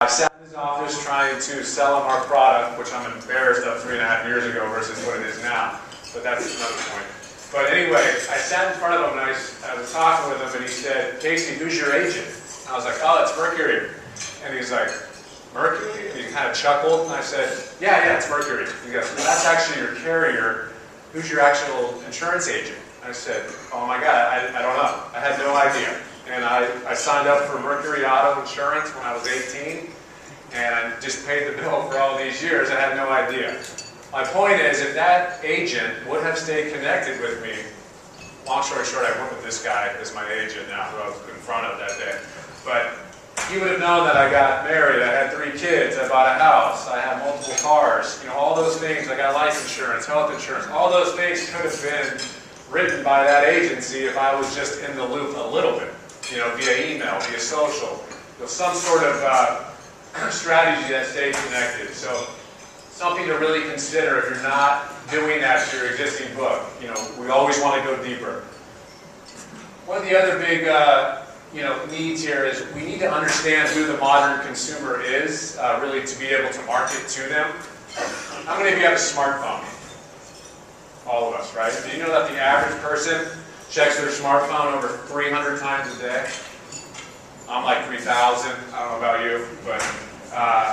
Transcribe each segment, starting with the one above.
I sat in his office trying to sell him our product, which I'm embarrassed of 3.5 years ago versus what it is now. But that's another point. But anyway, I sat in front of him and I was talking with him and he said, "Casey, who's your agent?" And I was like, "Oh, it's Mercury." And he's like, "Mercury?" And he kind of chuckled and I said, yeah, it's Mercury." He goes, "Well, that's actually your carrier. Who's your actual insurance agent?" I said, "Oh my God, I don't know. I had no idea." And I signed up for Mercury Auto Insurance when I was 18 and just paid the bill for all these years. I had no idea. My point is, if that agent would have stayed connected with me, long story short, I went with this guy as my agent now, who I was in front of that day. But he would have known that I got married, I had 3 kids, I bought a house, I had multiple cars, all those things. I got life insurance, health insurance, all those things could have been written by that agency if I was just in the loop a little bit, via email, via social, some sort of strategy that stayed connected. So something to really consider if you're not doing that to your existing book. We always want to go deeper. One of the other big needs here is we need to understand who the modern consumer is, really to be able to market to them. How many of you have a smartphone? All of us, right? Do you know that the average person checks their smartphone over 300 times a day? I'm like 3,000. I don't know about you, but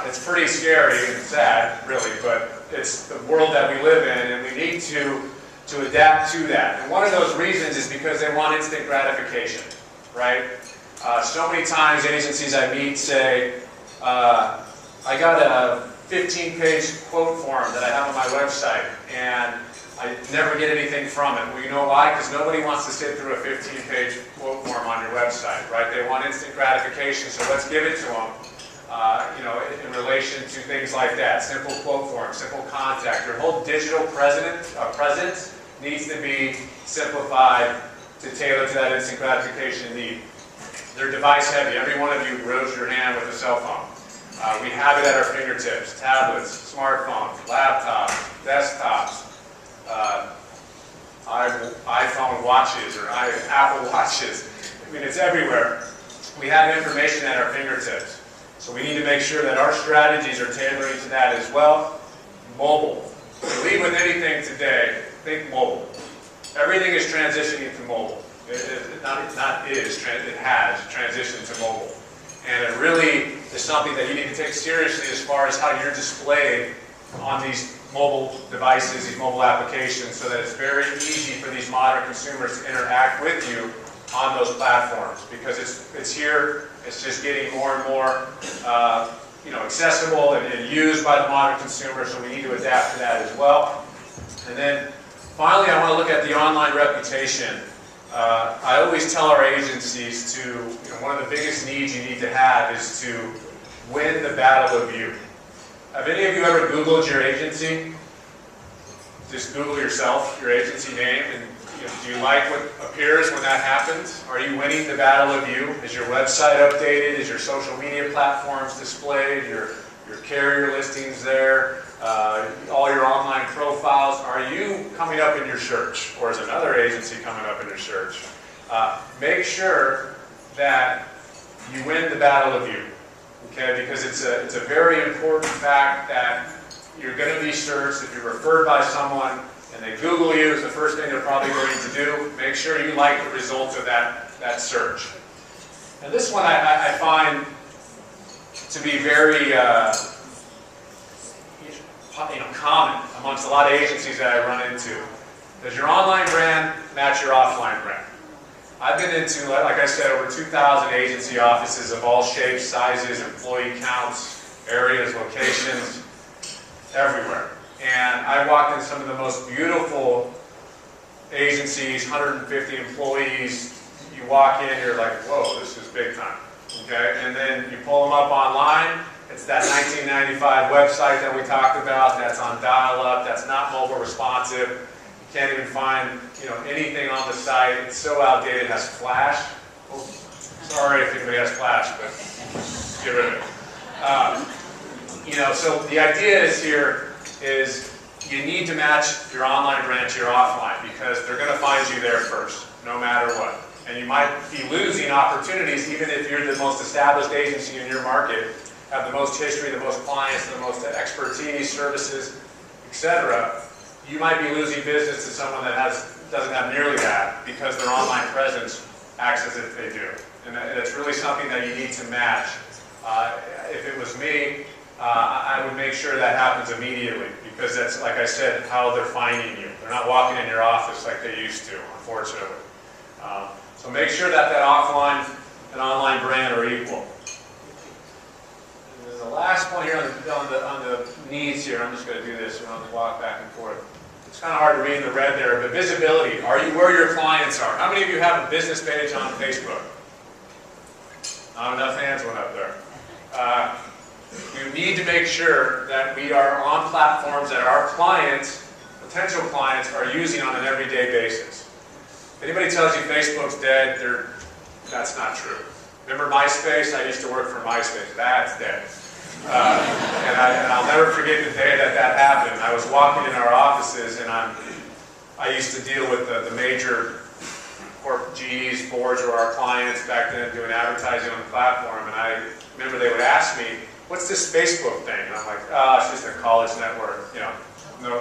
it's pretty scary and sad, really. But it's the world that we live in, and we need to adapt to that. And one of those reasons is because they want instant gratification, right? So many times agencies I meet say, "I got a 15-page quote form that I have on my website, and I never get anything from it." Well, you know why? Because nobody wants to sit through a 15-page quote form on your website, right? They want instant gratification, so let's give it to them, in relation to things like that. Simple quote form, simple contact. Your whole digital presence needs to be simplified to tailor to that instant gratification need. They're device heavy. Every one of you rose your hand with a cell phone. We have it at our fingertips. Tablets, smartphones, laptops, desktops, iPhone watches or Apple watches. It's everywhere. We have information at our fingertips. So we need to make sure that our strategies are tailoring to that as well. Mobile. If you lead with anything today, think mobile. Everything is transitioning to mobile. It has transitioned to mobile. And it really is something that you need to take seriously as far as how you're displayed on these mobile devices, these mobile applications, so that it's very easy for these modern consumers to interact with you on those platforms. Because it's here, it's just getting more and more accessible and used by the modern consumer, so we need to adapt to that as well. And then finally, I want to look at the online reputation. I always tell our agencies to, one of the biggest needs you need to have is to win the battle of you. Have any of you ever Googled your agency? Just Google yourself, your agency name, and do you like what appears when that happens? Are you winning the battle of you? Is your website updated? Is your social media platforms displayed? Your carrier listings there? All your online profiles? Are you coming up in your search? Or is another agency coming up in your search? Make sure that you win the battle of you. Okay, because it's a very important fact that you're going to be searched. If you're referred by someone and they Google you, it's the first thing they're probably going to do. Make sure you like the results of that search. And this one I find to be very common amongst a lot of agencies that I run into. Does your online brand match your offline brand? I've been into, like I said, over 2,000 agency offices of all shapes, sizes, employee counts, areas, locations, everywhere. And I walked in some of the most beautiful agencies, 150 employees. You walk in, you're like, whoa, this is big time. Okay? And then you pull them up online. It's that 1995 website that we talked about. That's on dial-up. That's not mobile responsive. Can't even find anything on the site. It's so outdated. It has Flash. Oh, sorry if anybody has Flash, but get rid of it. So the idea is you need to match your online brand to your offline, because they're going to find you there first, no matter what. And you might be losing opportunities even if you're the most established agency in your market. have the most history, the most clients, the most expertise, services, etc., you might be losing business to someone that doesn't have nearly that because their online presence acts as if they do. And it's really something that you need to match. If it was me, I would make sure that happens immediately because that's, like I said, how they're finding you. They're not walking in your office like they used to, unfortunately. So make sure that that offline and online brand are equal. And then the last one here on the needs here, I'm just going to do this and I'll walk back and forth. It's kind of hard to read in the red there, but visibility. Are you where your clients are? How many of you have a business page on Facebook? Not enough hands went up there. We need to make sure that we are on platforms that our clients, potential clients, are using on an everyday basis. If anybody tells you Facebook's dead, that's not true. Remember MySpace? I used to work for MySpace. That's dead. And I'll never forget the day that happened. I was walking in our offices, and I used to deal with the major corp GEs, boards, or our clients back then doing advertising on the platform, and I remember they would ask me, "What's this Facebook thing?" And I'm like, "Oh, it's just a college network. You know,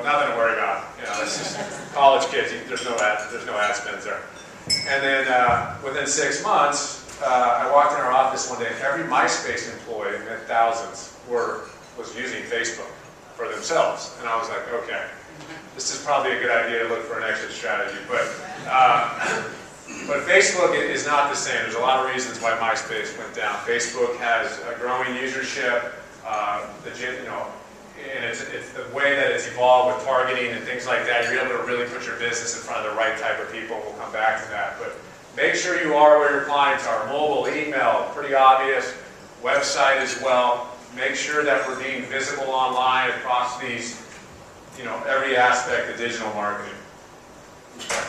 nothing to worry about. You know, it's just college kids. There's no ad spends there." And then within 6 months, I walked in our office one day, and every MySpace employee, and thousands, was using Facebook for themselves. And I was like, okay, this is probably a good idea to look for an exit strategy. But Facebook is not the same. There's a lot of reasons why MySpace went down. Facebook has a growing usership, and it's the way that it's evolved with targeting and things like that. You're able to really put your business in front of the right type of people. We'll come back to that. But make sure you are where your clients are. Mobile, email, pretty obvious. Website as well. Make sure that we're being visible online across these, every aspect of digital marketing. Okay.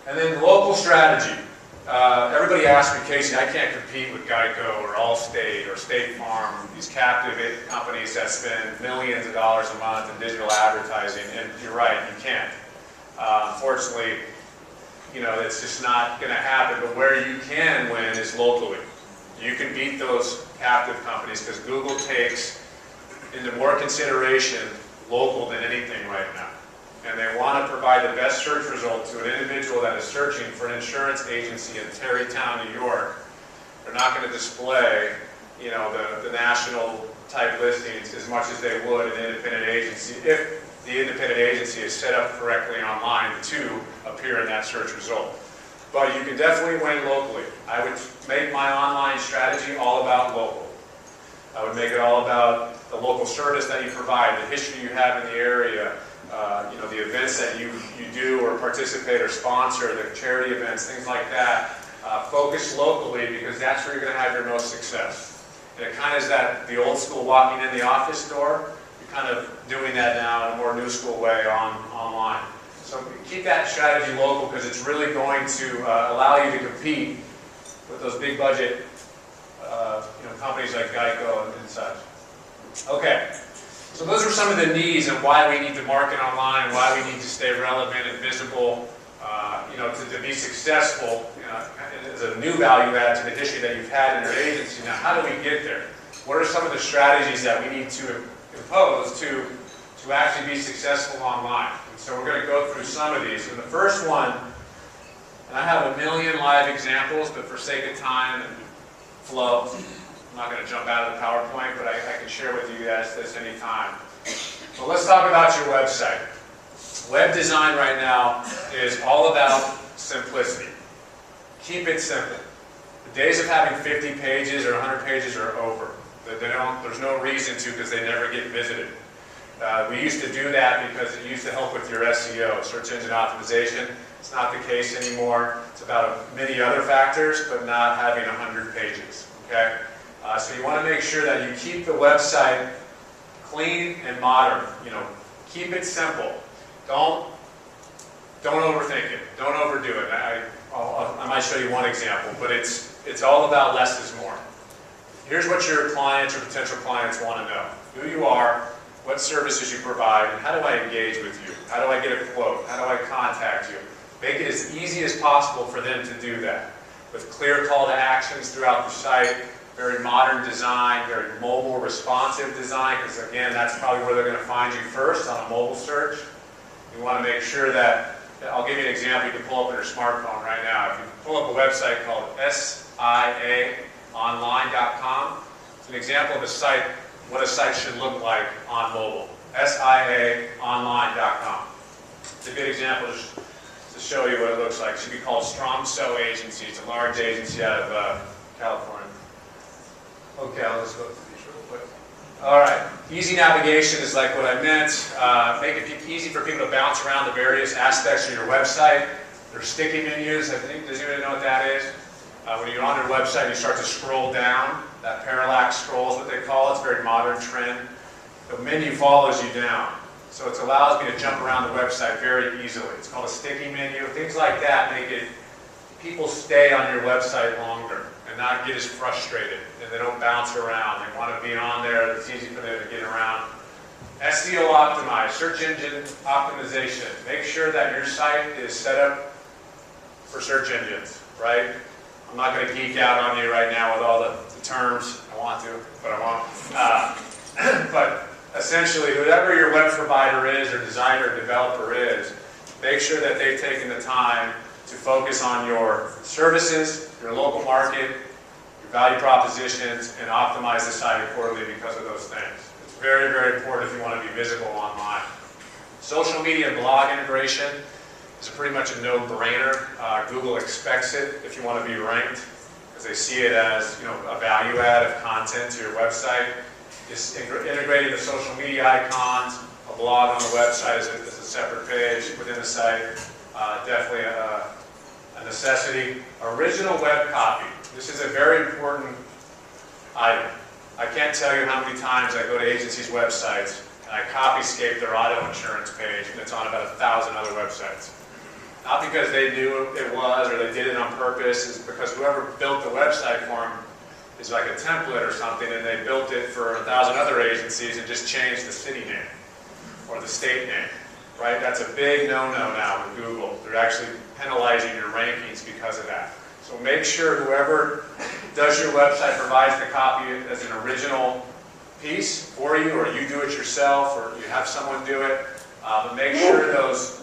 And then local strategy. Everybody asks me, Casey, I can't compete with Geico or Allstate or State Farm, these captive companies that spend millions of dollars a month in digital advertising. And you're right, you can't. Unfortunately, it's just not going to happen. But where you can win is locally. You can beat those captive companies because Google takes into more consideration local than anything right now. And they want to provide the best search result to an individual that is searching for an insurance agency in Tarrytown, New York. They're not going to display, the national type listings as much as they would an independent agency if the independent agency is set up correctly online to appear in that search result. But you can definitely win locally. I would make my online strategy all about local. I would make it all about the local service that you provide, the history you have in the area, the events that you do or participate or sponsor, the charity events, things like that. Focus locally because that's where you're going to have your most success. And it kind of is the old school walking in the office door. You're kind of doing that now in a more new school way online. So keep that strategy local because it's really going to allow you to compete with those big budget companies like Geico and such. Okay, so those are some of the needs and why we need to market online, why we need to stay relevant and visible, to be successful as a new value add to the history that you've had in your agency. Now, how do we get there? What are some of the strategies that we need to impose to actually be successful online? So we're going to go through some of these. And the first one, and I have a million live examples, but for sake of time and flow, I'm not going to jump out of the PowerPoint, but I can share with you guys this anytime. So let's talk about your website. Web design right now is all about simplicity. Keep it simple. The days of having 50 pages or 100 pages are over. There's no reason to because they never get visited. We used to do that because it used to help with your SEO, search engine optimization. It's not the case anymore. It's about many other factors, but not having 100 pages. Okay? So you want to make sure that you keep the website clean and modern. Keep it simple. Don't overthink it. Don't overdo it. I might show you one example, but it's all about less is more. Here's what your clients or potential clients want to know: who you are, what services you provide, and how do I engage with you? How do I get a quote? How do I contact you? Make it as easy as possible for them to do that, with clear call to actions throughout the site, very modern design, very mobile responsive design, because again, that's probably where they're going to find you first on a mobile search. You want to make sure that, I'll give you an example you can pull up on your smartphone right now. If you pull up a website called SIAonline.com, it's an example of a site, what a site should look like on mobile. SIAonline.com. It's a good example just to show you what it looks like. It should be called Strong So Agency. It's a large agency out of California. Okay, I'll just go through these real quick. All right, easy navigation is like what I meant. Make it easy for people to bounce around the various aspects of your website. There's sticky menus. I think, does anybody know what that is? When you're on your website, you start to scroll down. That parallax scroll is what they call it. It's a very modern trend. The menu follows you down. So it allows me to jump around the website very easily. It's called a sticky menu. Things like that make it, people stay on your website longer and not get as frustrated, and they don't bounce around. They want to be on there. It's easy for them to get around. SEO optimized, search engine optimization. Make sure that your site is set up for search engines, right? I'm not going to geek out on you right now with all the terms. I want to, but I won't. But essentially, whoever your web provider is, or designer, or developer is, make sure that they've taken the time to focus on your services, your local market, your value propositions, and optimize the site accordingly because of those things. It's very, very important if you want to be visible online. Social media and blog integration is pretty much a no-brainer. Google expects it if you want to be ranked, because they see it as, you know, a value add of content to your website. Just integrating the social media icons, a blog on the website is a separate page within the site. Definitely a necessity. Original web copy. This is a very important item. I can't tell you how many times I go to agencies' websites and I copy-scape their auto insurance page, and it's on about 1,000 other websites. Not because they knew it was or they did it on purpose, it's because whoever built the website for them is like a template or something, and they built it for 1,000 other agencies and just changed the city name or the state name, right? That's a big no-no now with Google. They're actually penalizing your rankings because of that. So make sure whoever does your website provides the copy as an original piece for you, or you do it yourself, or you have someone do it. But make sure those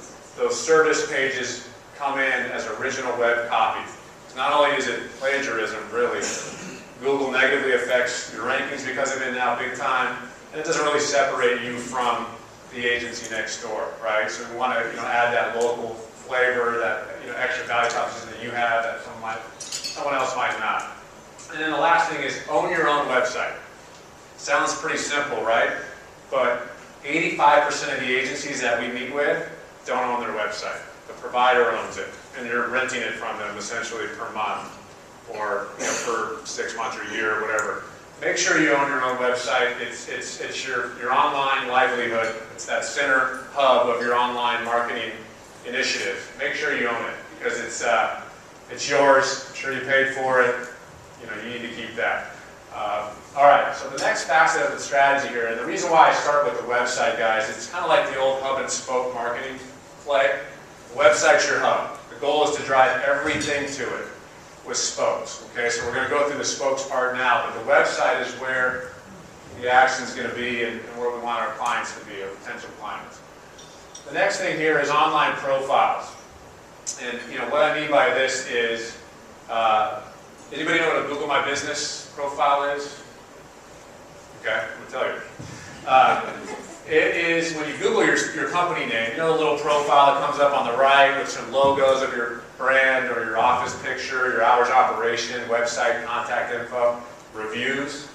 service pages come in as original web copy. Not only is it plagiarism, really, Google negatively affects your rankings because of it now big time, and it doesn't really separate you from the agency next door, right? So we want to, add that local flavor, that extra value proposition that you have that someone else might not. And then the last thing is own your own website. Sounds pretty simple, right? But 85% of the agencies that we meet with don't own their website. The provider owns it, and you're renting it from them essentially per month, or for 6 months or a year or whatever. Make sure you own your own website. It's your online livelihood. It's that center hub of your online marketing initiative. Make sure you own it, because it's yours. I'm sure you paid for it. You need to keep that. All right, so the next facet of the strategy here, and the reason why I start with the website, guys, it's kind of like the old hub and spoke marketing play. The website's your hub. The goal is to drive everything to it with spokes. Okay, so we're going to go through the spokes part now, but the website is where the action is going to be and where we want our clients to be, or potential clients. The next thing here is online profiles. And what I mean by this is, anybody know what a Google My Business profile is? Okay, I'm going to tell you. It is when you Google your company name, the little profile that comes up on the right with some logos of your brand or your office picture, your hours of operation, website, contact info, reviews,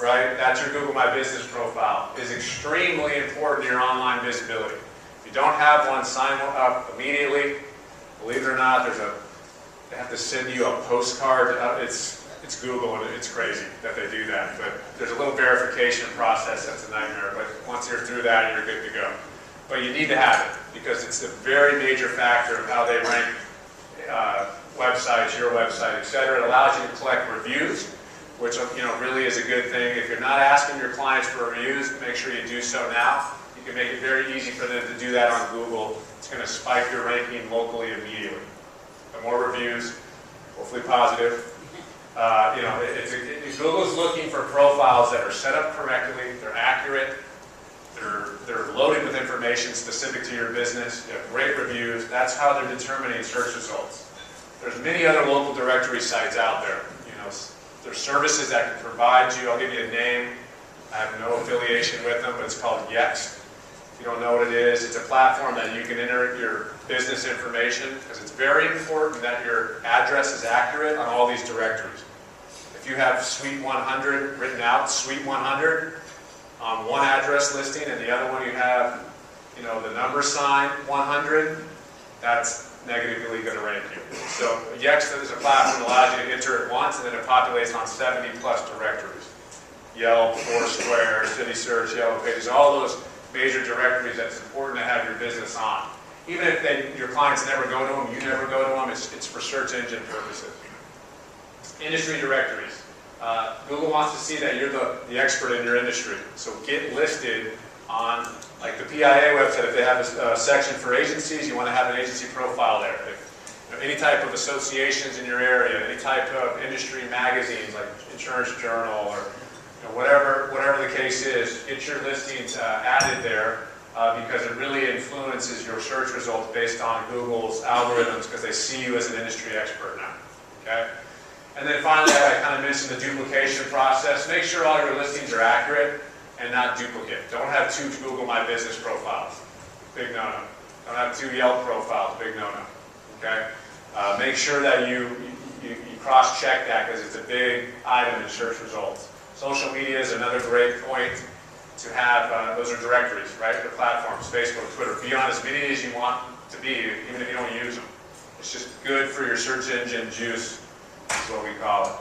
right? That's your Google My Business profile. It is extremely important to your online visibility. If you don't have one, sign up immediately. Believe it or not, they have to send you a postcard. It's Google, and it's crazy that they do that. But there's a little verification process that's a nightmare. But once you're through that, you're good to go. But you need to have it, because it's a very major factor of how they rank websites, your website, etc. It allows you to collect reviews, which really is a good thing. If you're not asking your clients for reviews, make sure you do so now. You can make it very easy for them to do that on Google. It's going to spike your ranking locally immediately. The more reviews, hopefully positive, Google's looking for profiles that are set up correctly, they're accurate, they're loaded with information specific to your business, you have great reviews. That's how they're determining search results. There's many other local directory sites out there. There's services that can provide you. I'll give you a name. I have no affiliation with them, but it's called Yext. If you don't know what it is, it's a platform that you can enter your business information, because it's very important that your address is accurate on all these directories. If you have Suite 100 written out, Suite 100, on one address listing, and the other one you have, the number sign 100, that's negatively going to rank you. So Yext is a platform that allows you to enter it once, and then it populates on 70+ directories. Yelp, Foursquare, City Search, Yellow Pages, all those major directories that it's important to have your business on. Even if your clients never go to them, you never go to them, it's for search engine purposes. Industry directories. Google wants to see that you're the expert in your industry. So get listed on, like the PIA website, if they have a section for agencies, you want to have an agency profile there. If, any type of associations in your area, any type of industry magazines like Insurance Journal or whatever the case is, get your listings added there because it really influences your search results based on Google's algorithms, because they see you as an industry expert now. Okay? And then finally, I kind of mentioned the duplication process. Make sure all your listings are accurate and not duplicate. Don't have 2 Google My Business profiles. Big no-no. Don't have 2 Yelp profiles. Big no-no. Okay? Make sure that you cross-check that, because it's a big item in search results. Social media is another great point to have. Those are directories, right? They're platforms, Facebook, Twitter. Be on as many as you want to be, even if you don't use them. It's just good for your search engine juice, is what we call it.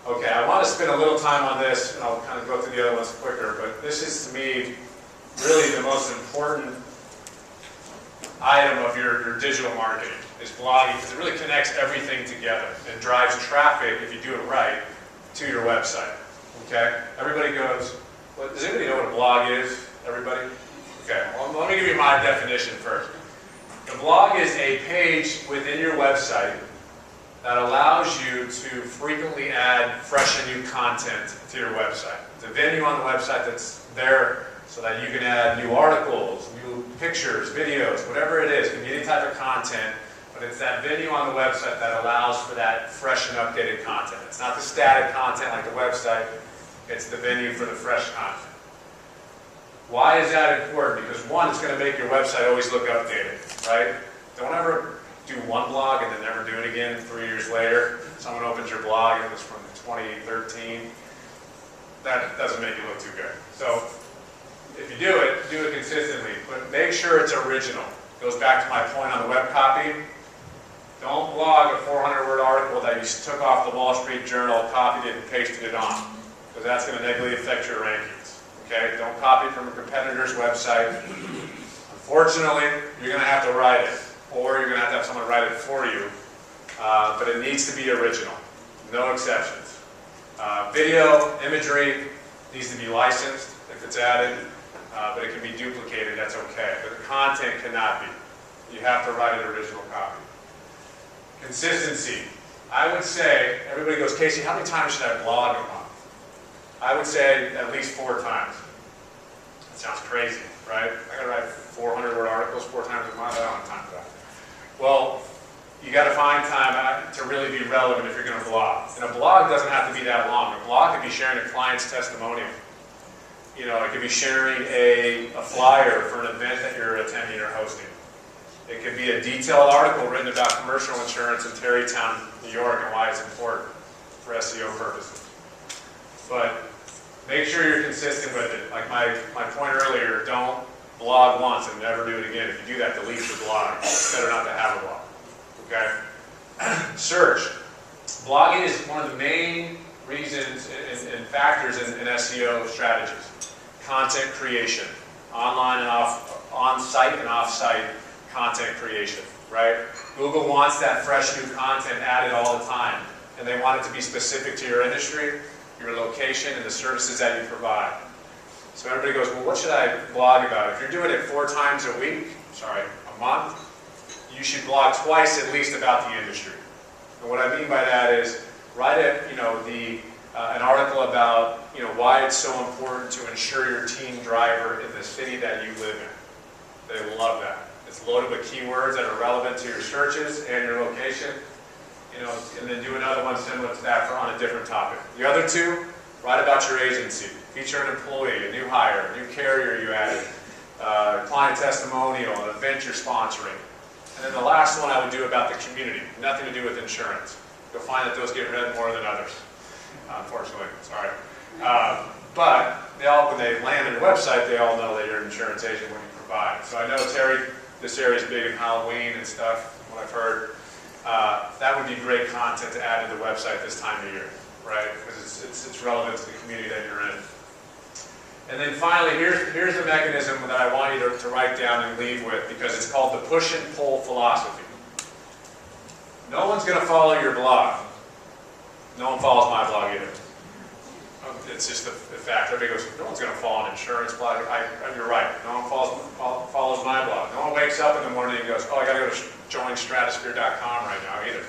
Okay, I want to spend a little time on this, and I'll kind of go through the other ones quicker, but this is, to me, really the most important item of your digital marketing, is blogging, because it really connects everything together and drives traffic, if you do it right, to your website. Okay? Everybody goes, does anybody know what a blog is? Everybody? Okay, well, let me give you my definition first. The blog is a page within your website that allows you to frequently add fresh and new content to your website. It's a venue on the website that's there so that you can add new articles, new pictures, videos, whatever it is. It can be any type of content, but it's that venue on the website that allows for that fresh and updated content. It's not the static content like the website, it's the venue for the fresh content. Why is that important? Because one, it's going to make your website always look updated, right? Don't ever do one blog and then never do it again 3 years later. Someone opens your blog and it was from 2013. That doesn't make it look too good. So if you do it consistently, but make sure it's original. It goes back to my point on the web copy. Don't blog a 400-word article that you took off the Wall Street Journal, copied it, and pasted it on, because that's going to negatively affect your rankings. Okay? Don't copy from a competitor's website. Unfortunately, you're going to have to write it, or you're going to have someone write it for you, but it needs to be original. No exceptions. Video, imagery needs to be licensed if it's added, but it can be duplicated, that's okay. But the content cannot be. You have to write an original copy. Consistency. I would say, everybody goes, Casey, how many times should I blog a month? I would say at least 4 times. That sounds crazy, right? I gotta write 400-word articles 4 times a month. I don't have time for that. Well, you gotta find time to really be relevant if you're gonna blog. And a blog doesn't have to be that long. A blog could be sharing a client's testimonial. You know, it could be sharing a flyer for an event that you're attending or hosting. It could be a detailed article written about commercial insurance in Tarrytown, New York, and why it's important for SEO purposes. But make sure you're consistent with it. Like my point earlier, don't blog once and never do it again. If you do that, delete your blog. It's better not to have a blog. Okay? Search. Blogging is one of the main reasons and factors in SEO strategies. Content creation. Online and on-site and off-site content creation, right? Google wants that fresh new content added all the time, and they want it to be specific to your industry, your location, and the services that you provide. So everybody goes, well, what should I blog about? If you're doing it 4 times a month, you should blog twice at least about the industry, And what I mean by that is write an article about why it's so important to insure your team driver in the city that you live in. They love that. It's loaded with keywords that are relevant to your searches and your location. And then do another one similar to that on a different topic. The other two, write about your agency. Feature an employee, a new hire, a new carrier you added, client testimonial, an event you're sponsoring. And then the last one I would do about the community, nothing to do with insurance. You'll find that those get read more than others, unfortunately, sorry. But when they land on your website, they all know that you're an insurance agent when you provide. So I know, Terry, this area is big in Halloween and stuff, from what I've heard. That would be great content to add to the website this time of year, right? Because it's relevant to the community that you're in. And then finally, here's a mechanism that I want you to write down and leave with, because it's called the push and pull philosophy. No one's going to follow your blog. No one follows my blog either. It's just a fact. Everybody goes, no one's going to follow an insurance blog. You're right. No one follows my blog. No one wakes up in the morning and goes, oh, I got to go to joinstratosphere.com right now either.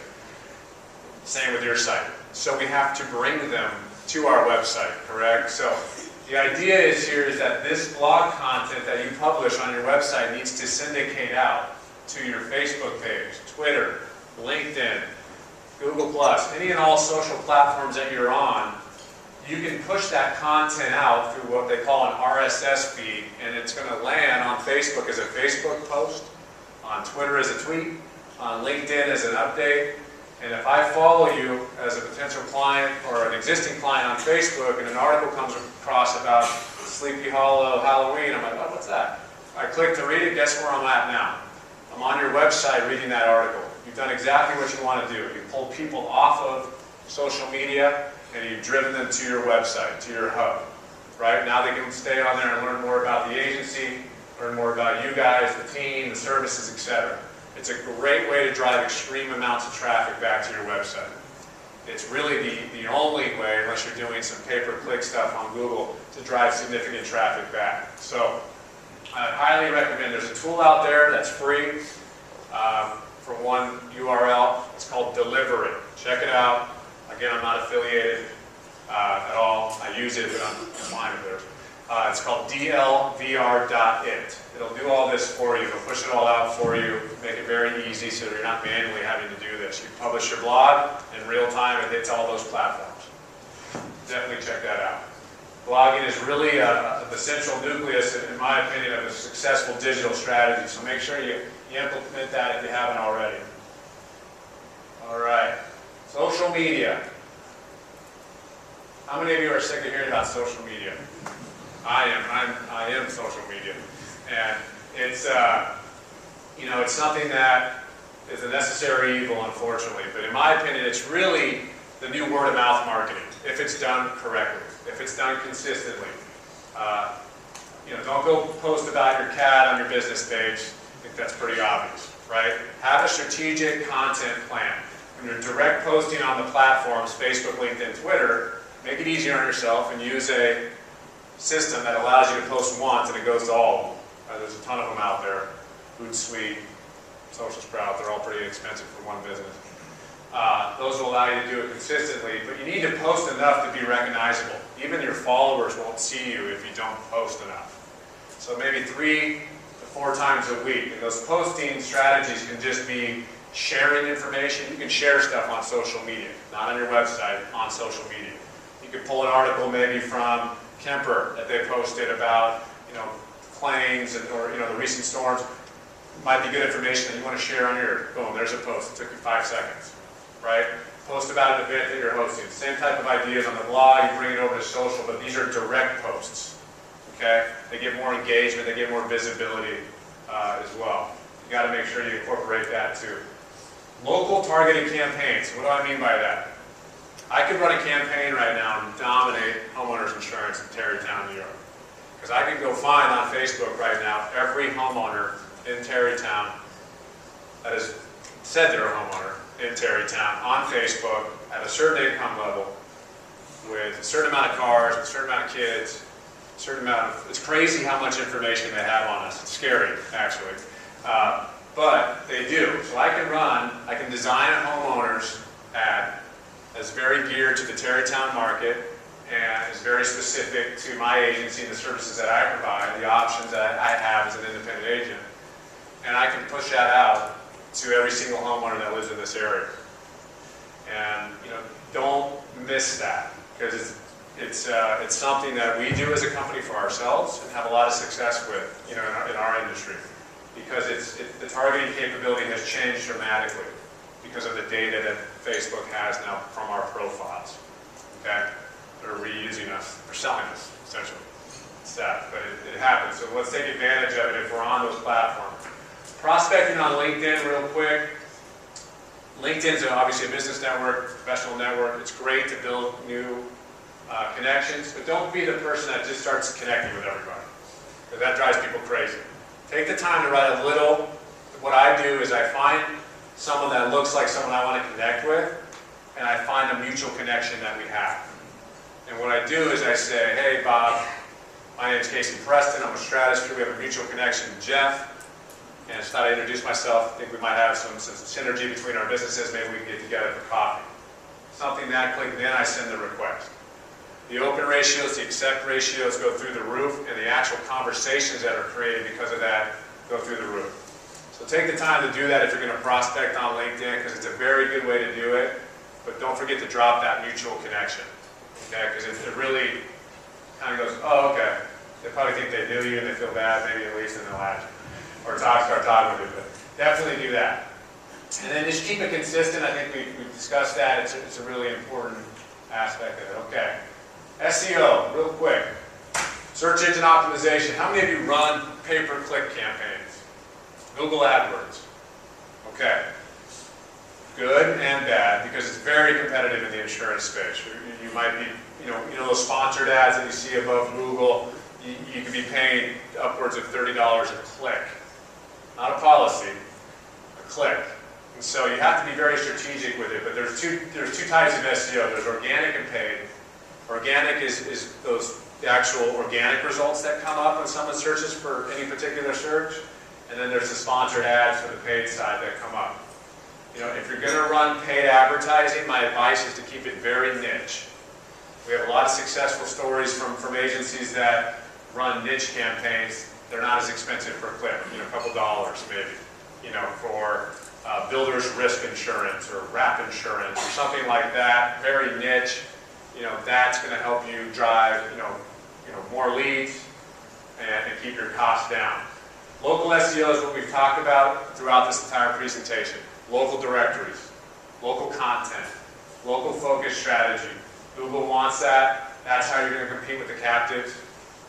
Same with your site. So we have to bring them to our website, correct? So the idea is that this blog content that you publish on your website needs to syndicate out to your Facebook page, Twitter, LinkedIn, Google+, any and all social platforms that you're on. You can push that content out through what they call an RSS feed, and it's going to land on Facebook as a Facebook post, on Twitter as a tweet, on LinkedIn as an update. And if I follow you as a potential client or an existing client on Facebook and an article comes across about Sleepy Hollow Halloween, I'm like, oh, what's that? I click to read it, guess where I'm at now? I'm on your website reading that article. You've done exactly what you want to do. You've pulled people off of social media and you've driven them to your website, to your hub. Right? Now they can stay on there and learn more about the agency, learn more about you guys, the team, the services, etc. It's a great way to drive extreme amounts of traffic back to your website. It's really the only way, unless you're doing some pay-per-click stuff on Google, to drive significant traffic back. So I highly recommend, there's a tool out there that's free for one URL. It's called Deliver It. Check it out. Again, I'm not affiliated at all. I use it, but I'm a client of theirs. It's called dlvr.it. It'll do all this for you. It'll push it all out for you, make it very easy so you're not manually having to do this. You publish your blog in real time, it hits all those platforms. Definitely check that out. Blogging is really the central nucleus, in my opinion, of a successful digital strategy. So make sure you implement that if you haven't already. All right. Social media. How many of you are sick of hearing about social media? I am social media. And it's, it's something that is a necessary evil, unfortunately. But in my opinion, it's really the new word-of-mouth marketing, if it's done correctly, if it's done consistently. Don't go post about your cat on your business page. I think that's pretty obvious, right? Have a strategic content plan. When you're direct posting on the platforms, Facebook, LinkedIn, Twitter, make it easier on yourself and use a system that allows you to post once and it goes to all of them. There's a ton of them out there. Hootsuite, Social Sprout, they're all pretty expensive for one business. Those will allow you to do it consistently, but you need to post enough to be recognizable. Even your followers won't see you if you don't post enough. So maybe 3 to 4 times a week. And those posting strategies can just be sharing information. You can share stuff on social media, not on your website, on social media. You could pull an article maybe from Kemper that they posted about, planes or the recent storms. Might be good information that you want to share on your, boom, there's a post. It took you 5 seconds, right? Post about an event that you're hosting. Same type of ideas on the blog, you bring it over to social, but these are direct posts, okay? They get more engagement, they get more visibility as well. You got to make sure you incorporate that too. Local targeted campaigns. What do I mean by that? I could run a campaign right now and dominate homeowners insurance in Tarrytown, New York. Because I can go find on Facebook right now every homeowner in Tarrytown that has said they're a homeowner in Tarrytown on Facebook at a certain income level with a certain amount of cars, a certain amount of kids, a certain amount of, it's crazy how much information they have on us. It's scary, actually. But they do. So I can design a homeowner's ad that's very geared to the Tarrytown market and is very specific to my agency and the services that I provide, the options that I have as an independent agent. And I can push that out to every single homeowner that lives in this area. And don't miss that, because it's something that we do as a company for ourselves and have a lot of success with, in our industry, because the targeting capability has changed dramatically because of the data that Facebook has now from our profiles. Okay, they're reusing us, they're selling us essentially. It's that, but it happens. So let's take advantage of it if we're on those platforms. Prospecting on LinkedIn, real quick. LinkedIn's obviously a business network, professional network. It's great to build new connections, but don't be the person that just starts connecting with everybody, because that drives people crazy. Take the time to write a little. What I do is I find someone that looks like someone I want to connect with, and I find a mutual connection that we have. And what I do is I say, hey Bob, my name is Preston, I'm a Stratosphere, we have a mutual connection, Jeff. And I just thought I'd introduce myself. I think we might have some synergy between our businesses. Maybe we can get together for coffee. Something that quick, then I send the request. The open ratios, the accept ratios go through the roof, and the actual conversations that are created because of that go through the roof. So take the time to do that if you're going to prospect on LinkedIn, because it's a very good way to do it. But don't forget to drop that mutual connection. Okay? Because it really kind of goes, oh, okay. They probably think they knew you and they feel bad, maybe at least, and they'll add you. Or start talking with you, but definitely do that. And then just keep it consistent. I think we've discussed that. It's a really important aspect of it. Okay. SEO, real quick. Search engine optimization. How many of you run pay-per-click campaigns? Google AdWords. Okay. Good and bad, because it's very competitive in the insurance space. You might be, those sponsored ads that you see above Google, you could be paying upwards of $30 a click. Not a policy, a click. And so you have to be very strategic with it, but there's two types of SEO. There's organic and paid. Organic is the actual organic results that come up when someone searches for any particular search, and then there's the sponsored ads for the paid side that come up. If you're going to run paid advertising, my advice is to keep it very niche. We have a lot of successful stories from agencies that run niche campaigns. They're not as expensive per click, a couple dollars maybe, for builder's risk insurance or RAP insurance or something like that, very niche. That's going to help you drive, more leads and keep your costs down. Local SEO is what we've talked about throughout this entire presentation. Local directories, local content, local focus strategy. Google wants that. That's how you're going to compete with the captives.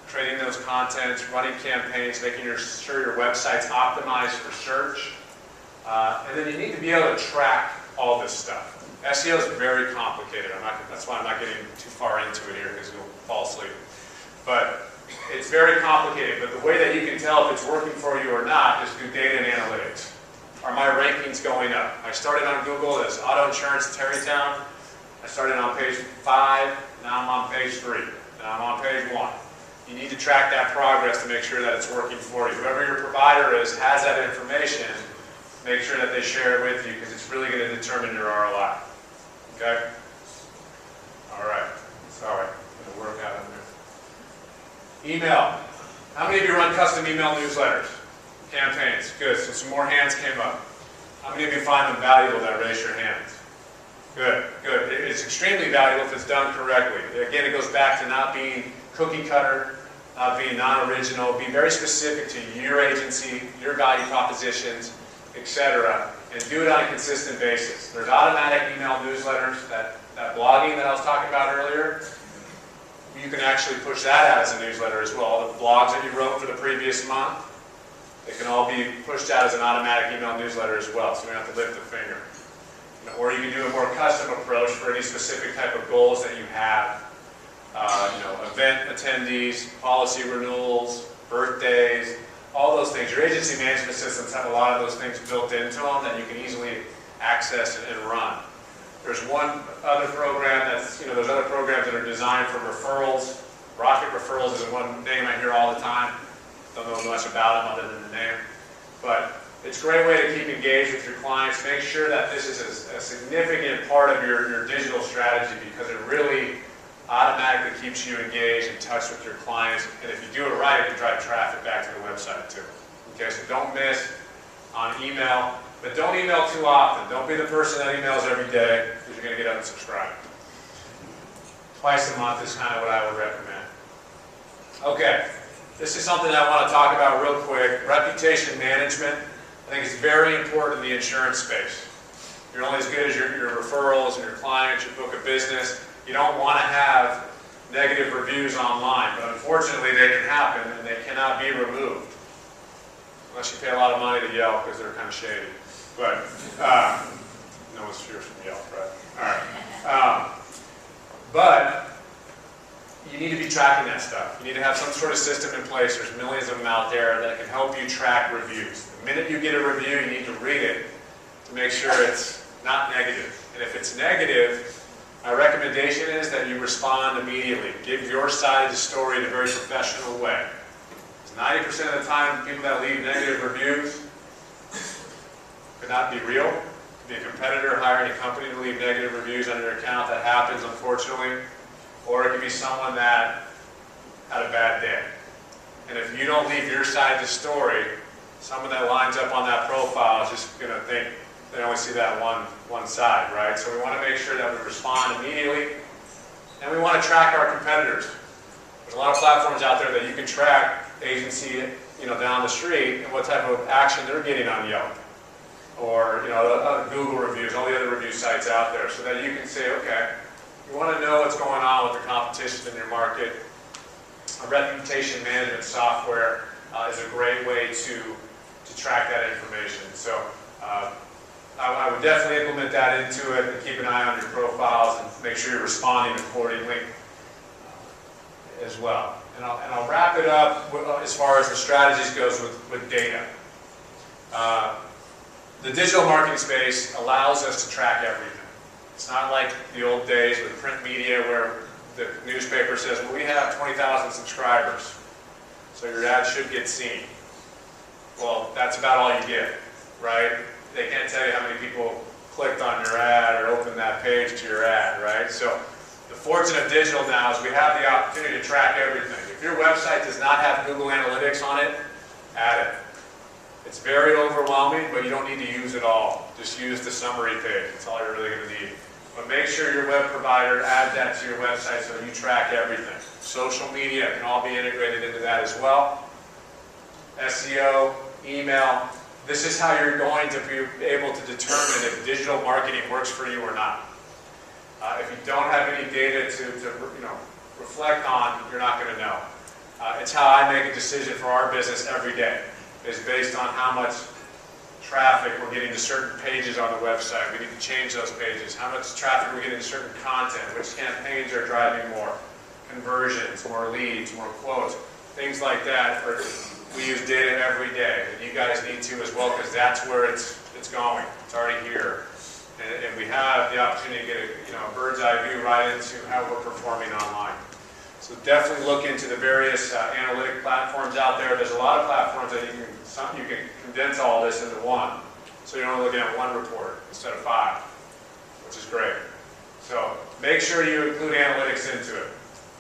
Creating those contents, running campaigns, making sure your website's optimized for search. And then you need to be able to track all this stuff. SEO is very complicated. That's why I'm not getting too far into it here, because you'll fall asleep. But it's very complicated. But the way that you can tell if it's working for you or not is through data and analytics. Are my rankings going up? I started on Google as auto insurance Tarrytown. I started on page 5. Now I'm on page 3. Now I'm on page 1. You need to track that progress to make sure that it's working for you. Whoever your provider is has that information. Make sure that they share it with you, because it's really going to determine your ROI. Okay? All right. Sorry. I'm going to work out on this. Email. How many of you run custom email newsletters? Campaigns. Good. So some more hands came up. How many of you find them valuable that raise your hands? Good. Good. It's extremely valuable if it's done correctly. Again, it goes back to not being cookie cutter, being non-original, be very specific to your agency, your value propositions, etc., and do it on a consistent basis. There's automatic email newsletters, that blogging that I was talking about earlier. You can actually push that out as a newsletter as well. All the blogs that you wrote for the previous month, they can all be pushed out as an automatic email newsletter as well, so you don't have to lift a finger. Or you can do a more custom approach for any specific type of goals that you have. Event attendees, policy renewals, birthdays, all those things. Your agency management systems have a lot of those things built into them that you can easily access and run. There's one other program there's other programs that are designed for referrals. Rocket Referrals is one name I hear all the time. Don't know much about them other than the name. But It's a great way to keep engaged with your clients. Make sure that this is a significant part of your digital strategy, because it really automatically keeps you engaged, in touch with your clients. And if you do it right, it can drive traffic back to the website too. Okay, so don't miss on email, but don't email too often. Don't be the person that emails every day, because you're going to get unsubscribed. Twice a month is kind of what I would recommend. Okay, this is something I want to talk about real quick. Reputation management. I think it's very important in the insurance space. You're only as good as your referrals and your clients, your book of business. You don't want to have negative reviews online, but unfortunately they can happen and they cannot be removed. Unless you pay a lot of money to Yelp, because they're kind of shady. But no one's fears from Yelp, right? All right. But you need to be tracking that stuff. You need to have some sort of system in place. There's millions of them out there that can help you track reviews. The minute you get a review, you need to read it to make sure it's not negative. And if it's negative, my recommendation is that you respond immediately. Give your side of the story in a very professional way. 90% of the time, people that leave negative reviews could not be real. It could be a competitor hiring a company to leave negative reviews on your account. That happens, unfortunately. Or it could be someone that had a bad day. And if you don't leave your side of the story, someone that lines up on that profile is just going to think they only see that one side, right? So we want to make sure that we respond immediately. And we want to track our competitors. There's a lot of platforms out there that you can track agency, down the street, and what type of action they're getting on Yelp, or Google reviews, all the other review sites out there, so that you can say, okay, you want to know what's going on with the competition in your market. A reputation management software is a great way to track that information. So I would definitely implement that into it, and keep an eye on your profiles and make sure you're responding accordingly as well. And I'll wrap it up as far as the strategies goes with data. The digital marketing space allows us to track everything. It's not like the old days with print media where the newspaper says, well, we have 20,000 subscribers, so your ad should get seen. Well, that's about all you get, right? They can't tell you how many people clicked on your ad or opened that page to your ad, right? So the fortune of digital now is we have the opportunity to track everything. If your website does not have Google Analytics on it, add it. It's very overwhelming, but you don't need to use it all. Just use the summary page. That's all you're really going to need. But make sure your web provider adds that to your website so you track everything. Social media can all be integrated into that as well. SEO, email. This is how you're going to be able to determine if digital marketing works for you or not. If you don't have any data to reflect on, you're not going to know. It's how I make a decision for our business every day. It's based on how much traffic we're getting to certain pages on the website. We need to change those pages. How much traffic we're getting to certain content. Which campaigns are driving more conversions, more leads, more quotes, things like that. We use data every day, and you guys need to as well, because that's where it's going. It's already here. And we have the opportunity to get a bird's eye view right into how we're performing online. So definitely look into the various analytic platforms out there. There's a lot of platforms that you can condense all this into one. So you're only looking at one report instead of 5, which is great. So make sure you include analytics into it.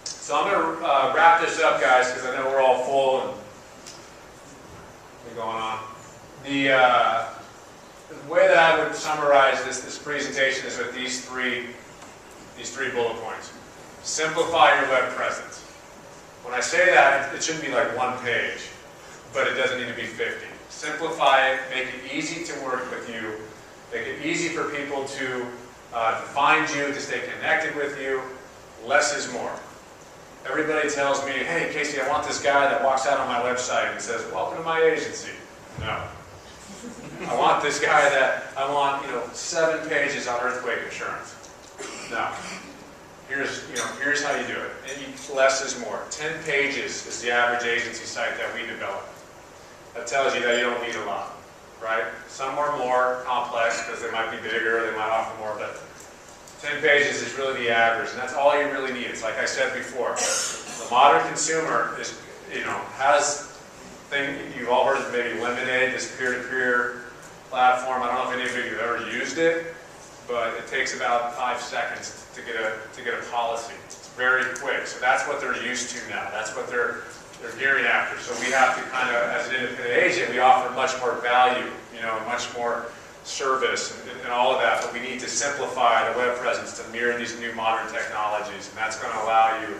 So I'm going to wrap this up, guys, because I know we're all full and what's going on. The way that I would summarize this presentation is with these three bullet points. Simplify your web presence. When I say that, it shouldn't be like one page, but it doesn't need to be 50. Simplify it, make it easy to work with you, make it easy for people to find you, to stay connected with you. Less is more. Everybody tells me, hey, Casey, I want this guy that walks out on my website and says, welcome to my agency. No. I want this guy that, I want, 7 pages on earthquake insurance. No. Here's how you do it. And less is more. 10 pages is the average agency site that we develop. That tells you that you don't need a lot, right? Some are more complex because they might be bigger, they might offer more, but 10 pages is really the average, and that's all you really need. It's like I said before, the modern consumer is, has thing you've all heard of, maybe Lemonade, this peer-to-peer platform. I don't know if any of you have ever used it, but it takes about 5 seconds to get a policy. It's very quick. So that's what they're used to now. That's what they're gearing after. So we have to kind of, as an independent agent, we offer much more value, much more service and all of that, but we need to simplify the web presence to mirror these new modern technologies, and that's going to allow you,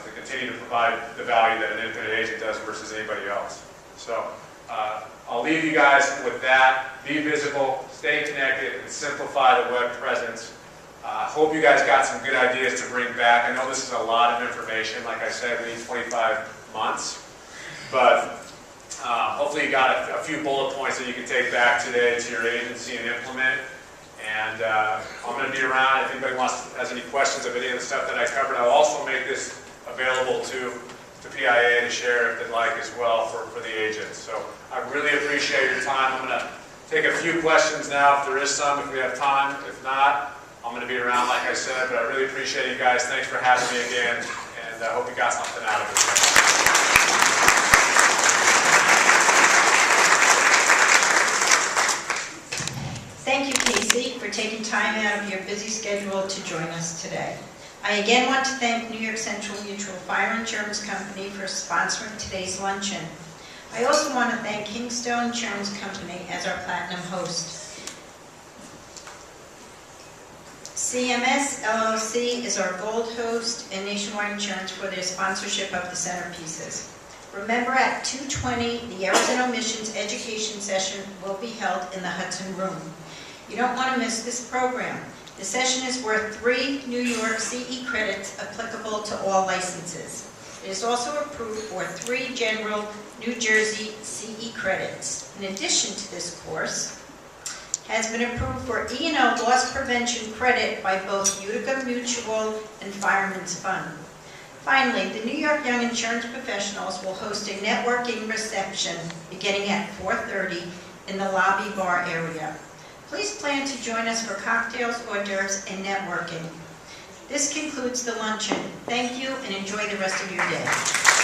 to continue to provide the value that an independent agent does versus anybody else. So I'll leave you guys with that. Be visible, stay connected, and simplify the web presence. Hope you guys got some good ideas to bring back. I know this is a lot of information. Like I said, we need 25 months, but hopefully you got a few bullet points that you can take back today to your agency and implement. And I'm going to be around if anybody has any questions of any of the stuff that I covered. I'll also make this available to PIA to share if they'd like as well for the agents. So I really appreciate your time. I'm going to take a few questions now if there is some, if we have time. If not, I'm going to be around like I said, but I really appreciate you guys. Thanks for having me again, and I hope you got something out of it. Thank you, Casey, for taking time out of your busy schedule to join us today. I again want to thank New York Central Mutual Fire Insurance Company for sponsoring today's luncheon. I also want to thank Kingstone Insurance Company as our platinum host. CMS LLC is our gold host, and Nationwide Insurance for their sponsorship of the centerpieces. Remember, at 2:20, the Errors and Omissions education session will be held in the Hudson Room. You don't want to miss this program. The session is worth 3 New York CE credits applicable to all licenses. It is also approved for 3 general New Jersey CE credits. In addition to this course, has been approved for E&O loss prevention credit by both Utica Mutual and Fireman's Fund. Finally, the New York Young Insurance Professionals will host a networking reception beginning at 4:30 in the lobby bar area. Please plan to join us for cocktails, hors d'oeuvres, and networking. This concludes the luncheon. Thank you, and enjoy the rest of your day.